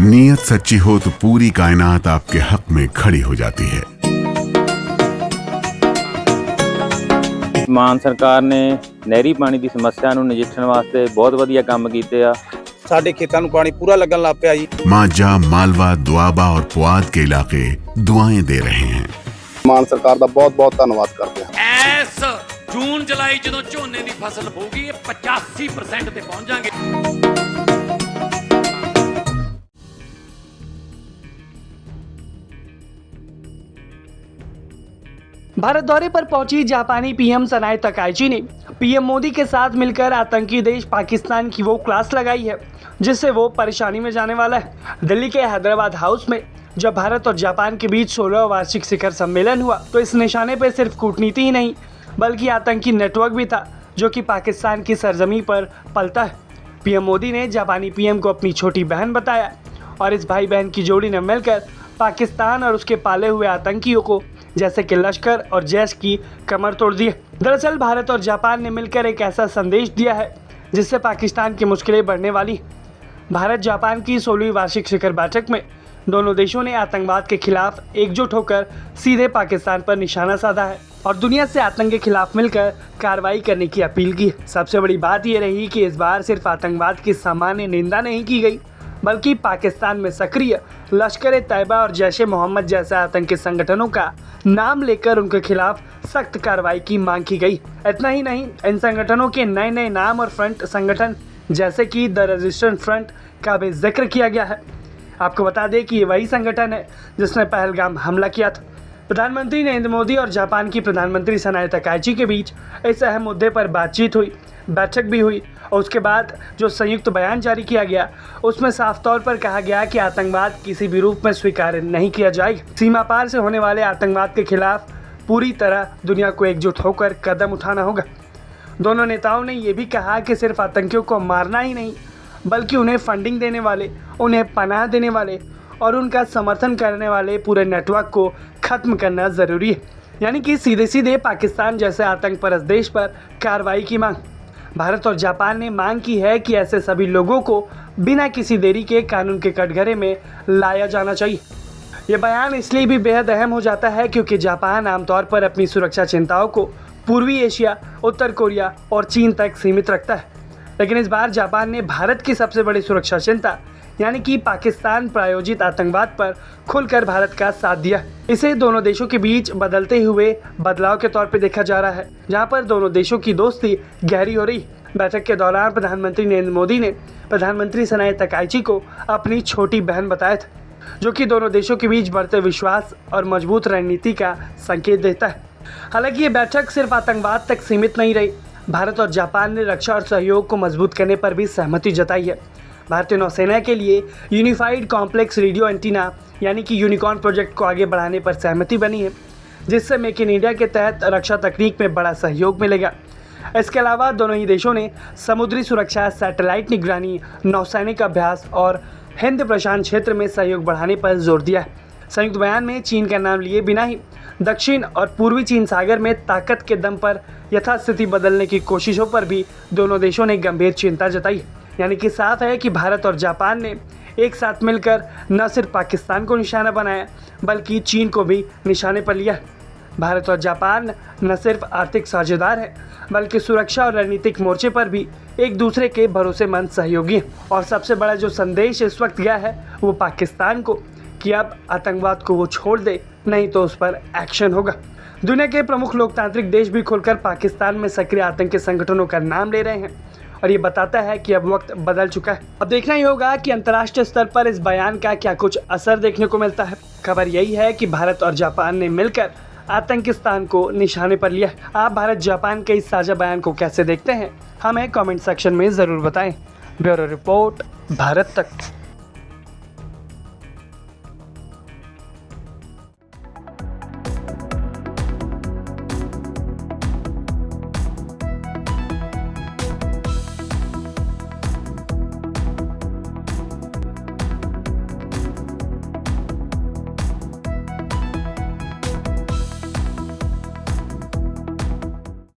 नीयत सच्ची हो तो पूरी कायनात आपके हक में खड़ी हो जाती है। ਮਾਨ ਸਰਕਾਰ ਨੇ ਨਹਿਰੀ ਪਾਣੀ ਦੀ ਸਮੱਸਿਆ ਨੂੰ ਨਜਿੱਠਣ ਵਾਸਤੇ ਬਹੁਤ ਵਧੀਆ ਕੰਮ ਕੀਤੇ ਆ। ਸਾਡੇ ਖੇਤਾਂ ਨੂੰ ਪਾਣੀ ਪੂਰਾ ਲੱਗਣ ਲੱਗ ਪਿਆ ਜੀ। मांझा, मालवा, दुआबा और पुआध के इलाके दुआएं दे रहे हैं। ਮਾਨ ਸਰਕਾਰ ਦਾ ਬਹੁਤ ਬਹੁਤ ਧੰਨਵਾਦ ਕਰਦੇ ਹਾਂ। ਇਸ ਜੂਨ ਜੁਲਾਈ ਜਦੋਂ ਝੋਨੇ ਦੀ ਫਸਲ ਹੋਊਗੀ ਇਹ 85% ਤੇ ਪਹੁੰਚ ਜਾਾਂਗੇ। भारत दौरे पर पहुंची जापानी पीएम सनाए तकाइची ने पीएम मोदी के साथ मिलकर आतंकी देश पाकिस्तान की वो क्लास लगाई है जिससे वो परेशानी में जाने वाला है। दिल्ली के हैदराबाद हाउस में जब भारत और जापान के बीच 16वां वार्षिक शिखर सम्मेलन हुआ तो इस निशाने पर सिर्फ कूटनीति ही नहीं बल्कि आतंकी नेटवर्क भी था जो कि पाकिस्तान की सरजमी पर पलता है। पीएम मोदी ने जापानी पीएम को अपनी छोटी बहन बताया और इस भाई बहन की जोड़ी ने मिलकर पाकिस्तान और उसके पाले हुए आतंकियों को जैसे कि लश्कर और जैश की कमर तोड़ दी है। दरअसल भारत और जापान ने मिलकर एक ऐसा संदेश दिया है जिससे पाकिस्तान की मुश्किलें बढ़ने वाली। भारत जापान की 16वीं वार्षिक शिखर बैठक में दोनों देशों ने आतंकवाद के खिलाफ एकजुट होकर सीधे पाकिस्तान पर निशाना साधा है और दुनिया से आतंक के खिलाफ मिलकर कार्रवाई करने की अपील की। सबसे बड़ी बात यह रही कि इस बार सिर्फ आतंकवाद की सामान्य निंदा नहीं की गई बल्कि पाकिस्तान में सक्रिय लश्कर ए तैयबा और जैश-ए मोहम्मद जैसे आतंकी संगठनों का नाम लेकर उनके खिलाफ सख्त कार्रवाई की मांग की गई। इतना ही नहीं, इन संगठनों के नए नए नाम और फ्रंट संगठन जैसे कि द रेजिस्टेंस फ्रंट का भी जिक्र किया गया है। आपको बता दें कि ये वही संगठन है जिसने पहलगाम हमला किया था। प्रधानमंत्री नरेंद्र मोदी और जापान की प्रधानमंत्री सनाए तकाइची के बीच इस अहम मुद्दे पर बातचीत हुई, बैठक भी हुई और उसके बाद जो संयुक्त बयान जारी किया गया उसमें साफ तौर पर कहा गया कि आतंकवाद किसी भी रूप में स्वीकार नहीं किया जाएगा। सीमा पार से होने वाले आतंकवाद के खिलाफ पूरी तरह दुनिया को एकजुट होकर कदम उठाना होगा। दोनों नेताओं ने यह भी कहा कि सिर्फ आतंकियों को मारना ही नहीं बल्कि उन्हें फंडिंग देने वाले, उन्हें पनाह देने वाले और उनका समर्थन करने वाले पूरे नेटवर्क को ख़त्म करना ज़रूरी है। यानी कि सीधे सीधे पाकिस्तान जैसे आतंक परस्त देश पर कार्रवाई की मांग। भारत और जापान ने मांग की है कि ऐसे सभी लोगों को बिना किसी देरी के कानून के कटघरे में लाया जाना चाहिए। ये बयान इसलिए भी बेहद अहम हो जाता है क्योंकि जापान आमतौर पर अपनी सुरक्षा चिंताओं को पूर्वी एशिया, उत्तर कोरिया और चीन तक सीमित रखता है, लेकिन इस बार जापान ने भारत की सबसे बड़ी सुरक्षा चिंता यानी कि पाकिस्तान प्रायोजित आतंकवाद पर खुलकर भारत का साथ दिया। इसे दोनों देशों के बीच बदलते हुए बदलाव के तौर पर देखा जा रहा है, जहां पर दोनों देशों की दोस्ती गहरी हो रही। बैठक के दौरान प्रधानमंत्री नरेंद्र मोदी ने प्रधानमंत्री सनाए तकाइची को अपनी छोटी बहन बताया था, जो कि दोनों देशों के बीच बढ़ते विश्वास और मजबूत रणनीति का संकेत देता है। हालांकि ये बैठक सिर्फ आतंकवाद तक सीमित नहीं रही। भारत और जापान ने रक्षा और सहयोग को मजबूत करने पर भी सहमति जताई है। भारतीय नौसेना के लिए यूनिफाइड कॉम्प्लेक्स रेडियो एंटीना यानी कि यूनिकॉर्न प्रोजेक्ट को आगे बढ़ाने पर सहमति बनी है, जिससे मेक इन इंडिया के तहत रक्षा तकनीक में बड़ा सहयोग मिलेगा। इसके अलावा दोनों ही देशों ने समुद्री सुरक्षा, सैटेलाइट निगरानी, नौसैनिक अभ्यास और हिंद प्रशांत क्षेत्र में सहयोग बढ़ाने पर जोर दिया है। संयुक्त बयान में चीन का नाम लिए बिना ही दक्षिण और पूर्वी चीन सागर में ताकत के दम पर यथास्थिति बदलने की कोशिशों पर भी दोनों देशों ने गंभीर चिंता जताई। यानी कि साफ है कि भारत और जापान ने एक साथ मिलकर न सिर्फ पाकिस्तान को निशाना बनाया बल्कि चीन को भी निशाने पर लिया। भारत और जापान न सिर्फ आर्थिक साझेदार हैं बल्कि सुरक्षा और रणनीतिक मोर्चे पर भी एक दूसरे के भरोसेमंद सहयोगी हैं। और सबसे बड़ा जो संदेश इस वक्त गया है वो पाकिस्तान को कि अब आतंकवाद को वो छोड़ दे, नहीं तो उस पर एक्शन होगा। दुनिया के प्रमुख लोकतांत्रिक देश भी खुलकर पाकिस्तान में सक्रिय आतंकी संगठनों का नाम ले रहे हैं और ये बताता है कि अब वक्त बदल चुका है। अब देखना ही होगा कि अंतर्राष्ट्रीय स्तर पर इस बयान का क्या कुछ असर देखने को मिलता है। खबर यही है कि भारत और जापान ने मिलकर आतंकिस्तान को निशाने पर लिया। आप भारत जापान के इस साझा बयान को कैसे देखते हैं, हमें कमेंट सेक्शन में ज़रूर बताएं। ब्यूरो रिपोर्ट, भारत तक।